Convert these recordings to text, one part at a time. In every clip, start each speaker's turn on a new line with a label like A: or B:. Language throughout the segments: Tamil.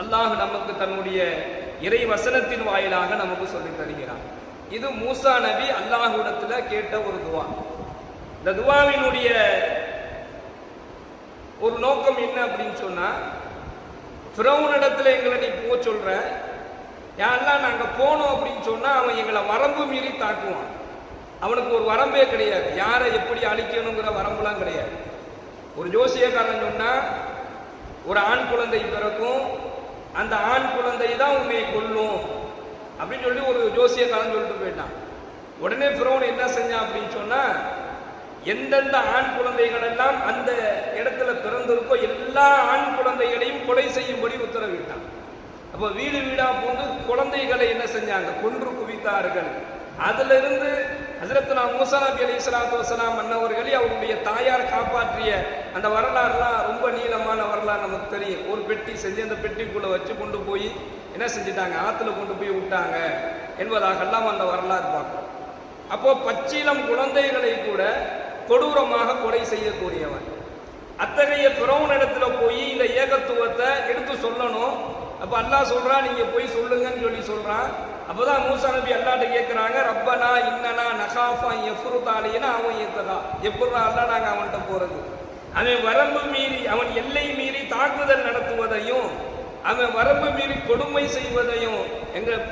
A: அல்லாஹ் நமக்கு தன்னுடைய இறை வசனத்தின் வாயிலாக நமக்கு சொல்லி தருகிறான். இது மூசா நபி அல்லாஹ்விடத்துல கேட்ட ஒரு துவா. இந்த துவாவினுடைய ஒரு நோக்கம் என்ன அப்படின்னு சொன்னா, ஃபிரௌனிடத்துல எங்களை நீ போக சொல்ற, யாரெல்லாம் நாங்க போனோம் அப்படின்னு சொன்னா அவன் எங்களை வரம்பு மீறி தாக்குவான். அவனுக்கு ஒரு வரம்பே கிடையாது, யாரை எப்படி அழிக்கணுங்கிற வரம்புலாம் கிடையாது. ஒரு ஜோசியக்காரன் சொன்னா ஒரு ஆண் குழந்தை பிறக்கும், அந்த ஆண் குழந்தை தான் உன்னை கொல்லும் அப்படின்னு சொல்லி ஒரு ஜோசியக்காரன் சொல்லிட்டு போயிட்டான். உடனே ஃபிரௌன் என்ன செஞ்சான் அப்படின்னு சொன்னா, எந்தெந்த ஆண் குழந்தைகள் எல்லாம் அந்த இடத்துல பிறந்திருக்கோ எல்லா ஆண் குழந்தைகளையும் கொலை செய்யும்படி உத்தரவிட்டான். அப்போ வீடு வீடா போன்று குழந்தைகளை என்ன செஞ்சாங்க, கொன்று குவித்தார்கள். அதுல இருந்து ஹஜ்ரத்னா மூசா நபி அலைஹிஸ்ஸலாத்து வஸலாம் அன்னவர்களை அவருடைய தாயார் காப்பாற்றிய அந்த வரலாறுலாம் ரொம்ப நீளமான வரலாறு நமக்கு தெரியும். ஒரு பெட்டி செஞ்சு அந்த பெட்டிக்குள்ள வச்சு கொண்டு போய் என்ன செஞ்சுட்டாங்க, ஆத்துல கொண்டு போய் விட்டாங்க என்பதாகலாம் அந்த வரலாறு பார்க்கிறோம். அப்போ பச்சிலம் குழந்தைகளை கூட கொடூரமாக கொலை செய்யக்கூடியவன். அத்தகைய ஃபிரௌன் இடத்துல போய் இந்த ஏகத்துவத்தை எடுத்து சொல்லணும். அப்ப அல்லாஹ் சொல்றான், நீங்க போய் சொல்லுங்கன்னு சொல்லி சொல்றான். அப்பதான் மூசா நபி அல்லாஹ்ட்ட கேட்கிறாங்க, ரப்பனா இன்னனா நகாஃபா யஃப்ருத் அலைனா அவன் ஏத்ததா, எப்படா அல்லாஹ் நாங்க அவன்கிட்ட போறது, அவன் வரம்பு மீறி அவன் எல்லை மீறி தாக்குதல் நடத்துவதையும் அவன் வரம்பு மீறி கொடுமை செய்வதையும்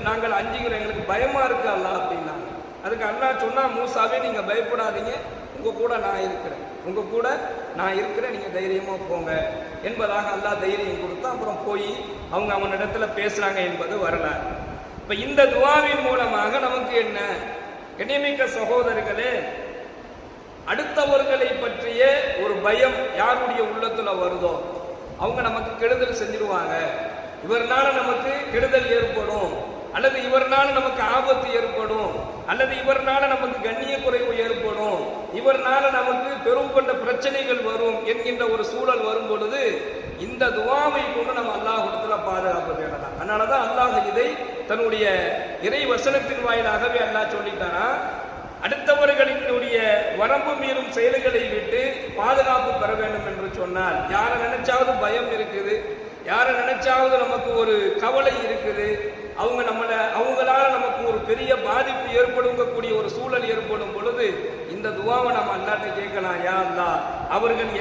A: நாங்கள் அஞ்சுகிறோம், எங்களுக்கு பயமா இருக்கு அல்லாஹ் அப்படின்னா. அதுக்கு அல்லாஹ் சொன்னா, மூசாவே நீங்க பயப்படாதீங்க, உங்க கூட நான் இருக்கிறேன், உங்க கூட நான் இருக்கிறேன், நீங்க தைரியமா போங்க என்பதாக அல்லாஹ் தைரியம் கொடுத்தா. அப்புறம் போய் அவங்க அவனிடத்துல பேசுறாங்க என்பது வரலாறு. இப்ப இந்த துவாவின் மூலமாக நமக்கு என்ன, கண்ணியமிக்க சகோதரர்களே, அடுத்தவர்களை பற்றிய ஒரு பயம் யாருடைய உள்ளத்துல வருதோ அவங்க நமக்கு கெடுதல் செஞ்சிருவாங்க, இவர்னால நமக்கு கெடுதல் ஏற்படும், அல்லது இவர்னால நமக்கு ஆபத்து ஏற்படும், அல்லது இவர்னால நமக்கு கண்ணிய குறைவு ஏற்படும், இவர்னால நமக்கு பெரும் கொண்ட பிரச்சனைகள் வரும் என்கின்ற ஒரு சூழல் வரும் பொழுது இந்த துவாவை கொண்டு நம்ம அல்லாஹ்விடத்துல பாதுகாப்பு தேடலாம். அதனாலதான் அல்லாஹ் இதை தன்னுடைய இறை வசனத்தின் வாயிலாகவே அல்லாஹ் சொல்லிட்டானா, அடுத்தவர்களினுடைய வரம்பு மீறும் செயல்களை விட்டு பாதுகாப்பு பெற வேண்டும் என்று சொன்னால், யாரை நினைச்சாவது பயம் இருக்குது, யாரை நினைச்சாவது நமக்கு ஒரு கவலை இருக்குது, அவங்களால நமக்கு ஒரு பெரிய பாதிப்பு ஏற்படுங்கக்கூடிய ஒரு சூழல் ஏற்படும் பொழுது இந்த துவாவை நம்ம அல்லாஹ்ட்ட கேட்கலாம், யா அல்லாஹ் அவர்கள்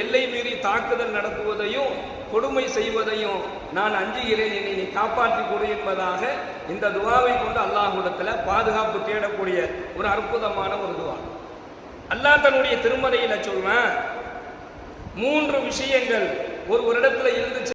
A: எல்லை மீறி தாக்குதல் நடத்துவதையும் கொடுமை செய்வதையும் நான் அஞ்சுகிறேன், என்னை நீ காப்பாற்றி கொடு என்பதாக இந்த துவாவை கொண்டு அல்லாஹ்விடத்துல பாதுகாப்பு தேடக்கூடிய ஒரு அற்புதமான ஒரு துவா. அல்லாஹ் தன்னுடைய திருமறையில சொல்றான், 3 விஷயங்கள் ஒரு இடத்துல இருந்துச்சு